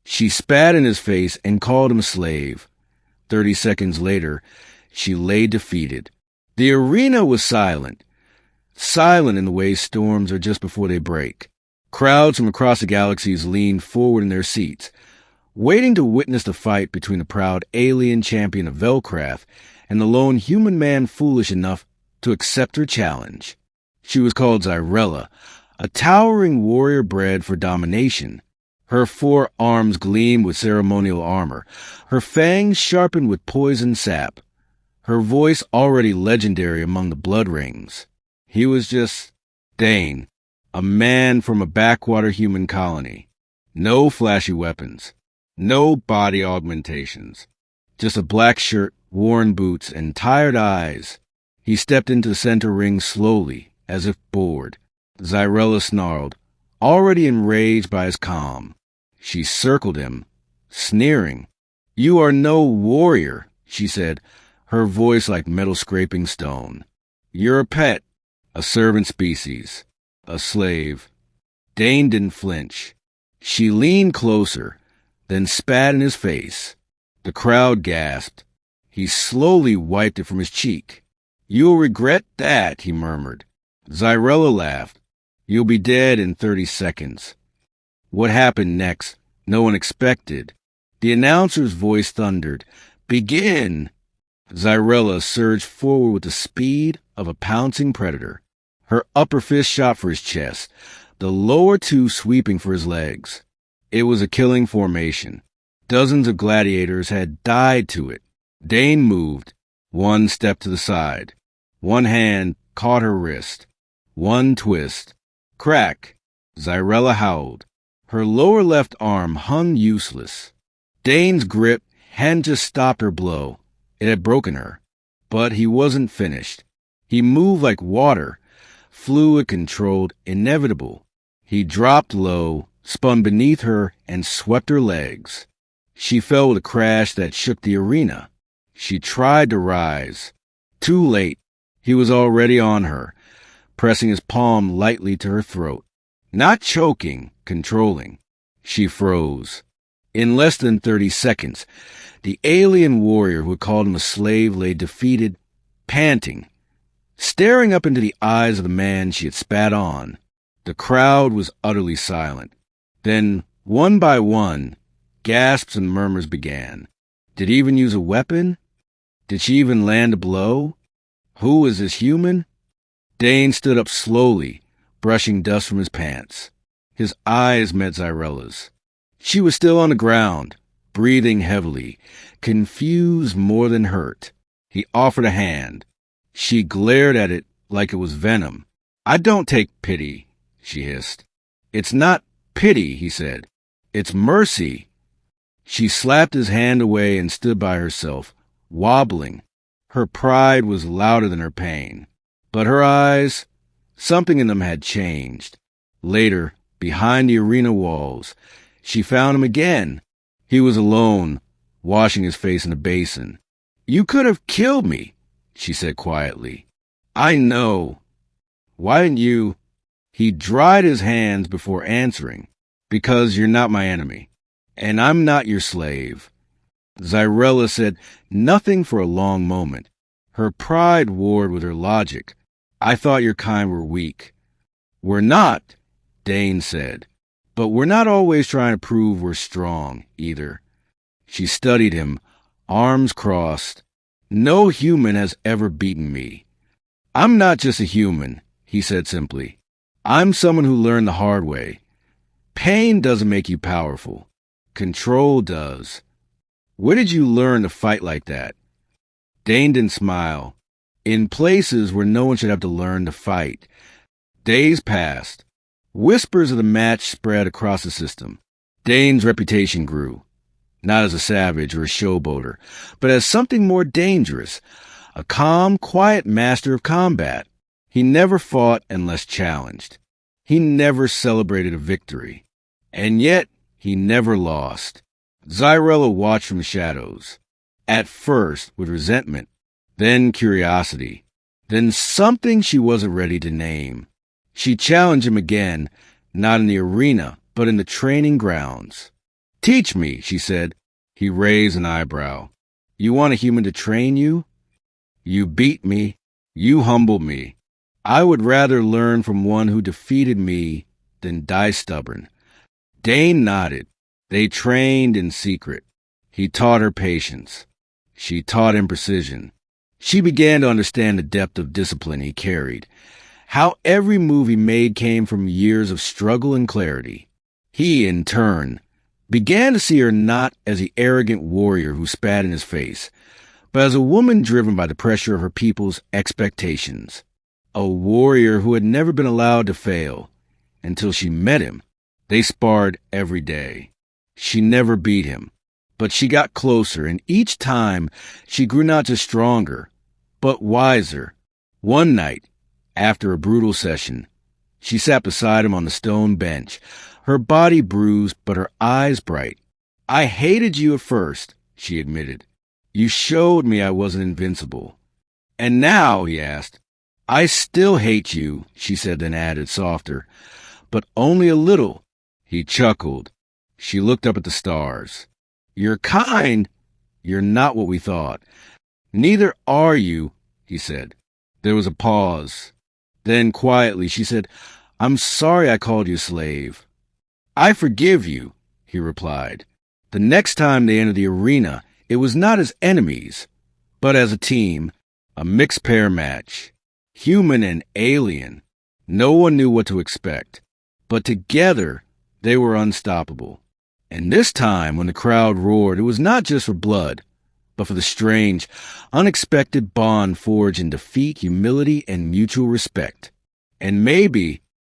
She spat in his face and called him a slave. 30 seconds later, she lay defeated. The arena was silent. Silent in the way storms are just before they break. Crowds from across the galaxies leaned forward in their seats, waiting to witness the fight between the proud alien champion of Velcraft and the lone human man foolish enough to accept her challenge. She was called Xyrella, a towering warrior bred for domination. Her 4 arms gleamed with ceremonial armor, her fangs sharpened with poison sap, her voice already legendary among the blood rings. He was just Dane, a man from a backwater human colony. No flashy weapons, no body augmentations, just a black shirt, worn boots, and tired eyes. He stepped into the center ring slowly, as if bored. Xyrella snarled, already enraged by his calm. She circled him, sneering. "You are no warrior," she said, her voice like metal scraping stone. "You're a pet, a servant species, a slave." Dane didn't flinch. She leaned closer, then spat in his face. The crowd gasped. He slowly wiped it from his cheek. "You'll regret that," he murmured. Xyrella laughed. "You'll be dead in 30 seconds. What happened next, no one expected. The announcer's voice thundered, "Begin!" Xyrella surged forward with the speed of a pouncing predator. Her upper fist shot for his chest, the lower 2 sweeping for his legs. It was a killing formation. Dozens of gladiators had died to it. Dane moved. 1 step to the side. 1 hand caught her wrist. 1 twist. Crack! Xyrella howled. Her lower left arm hung useless. Dane's grip hadn't just stopped her blow. It had broken her. But he wasn't finished. He moved like water, fluid-controlled, inevitable. He dropped low, spun beneath her, and swept her legs. She fell with a crash that shook the arena. She tried to rise. Too late. He was already on her, pressing his palm lightly to her throat. Not choking, controlling. She froze. In less than 30 seconds, the alien warrior who had called him a slave lay defeated, panting, staring up into the eyes of the man she had spat on. The crowd was utterly silent. Then, one by one, gasps and murmurs began. Did he even use a weapon? Did she even land a blow? Who is this human? Dane stood up slowly, brushing dust from his pants. His eyes met Xyrella's. She was still on the ground, breathing heavily, confused more than hurt. He offered a hand. She glared at it like it was venom. "I don't take pity," she hissed. "It's not pity," he said. "It's mercy." She slapped his hand away and stood by herself, wobbling. Her pride was louder than her pain. But her eyes, something in them had changed. Later, behind the arena walls, she found him again. He was alone, washing his face in a basin. "You could have killed me," she said quietly. "I know." "Why didn't you?" He dried his hands before answering. "Because you're not my enemy, and I'm not your slave." Xyrella said nothing for a long moment. Her pride warred with her logic. "I thought your kind were weak." "We're not," Dane said. "But we're not always trying to prove we're strong, either." She studied him, arms crossed. "No human has ever beaten me." "I'm not just a human," he said simply. "I'm someone who learned the hard way. Pain doesn't make you powerful. Control does. Where did you learn to fight like that?" Dane didn't smile. "In places where no one should have to learn to fight." Days passed. Whispers of the match spread across the system. Dane's reputation grew, not as a savage or a showboater, but as something more dangerous, a calm, quiet master of combat. He never fought unless challenged. He never celebrated a victory. And yet, he never lost. Xyrella watched from the shadows. At first, with resentment, then curiosity, then something she wasn't ready to name. She challenged him again, not in the arena, but in the training grounds. Teach me, she said. He raised an eyebrow. You want a human to train you? You beat me. You humbled me. I would rather learn from one who defeated me than die stubborn. Dane nodded. They trained in secret. He taught her patience. She taught him precision. She began to understand the depth of discipline he carried, how every move he made came from years of struggle and clarity. He, in turn, began to see her not as the arrogant warrior who spat in his face, but as a woman driven by the pressure of her people's expectations. A warrior who had never been allowed to fail until she met him. They sparred every day. She never beat him, but she got closer, and each time she grew not just stronger, but wiser. One night, after a brutal session, she sat beside him on the stone bench, her body bruised but her eyes bright. I hated you at first, she admitted. You showed me I wasn't invincible. And now, he asked. I still hate you, she said, then added softer, but only a little. He chuckled. She looked up at the stars. You're kind. You're not what we thought. Neither are you, he said. There was a pause. Then quietly she said, I'm sorry I called you slave. I forgive you, he replied. The next time they entered the arena, it was not as enemies, but as a team, a mixed pair match. Human and alien. No one knew what to expect, but together they were unstoppable. And this time, when the crowd roared, it was not just for blood, but for the strange, unexpected bond forged in defeat, humility, and mutual respect. And maybe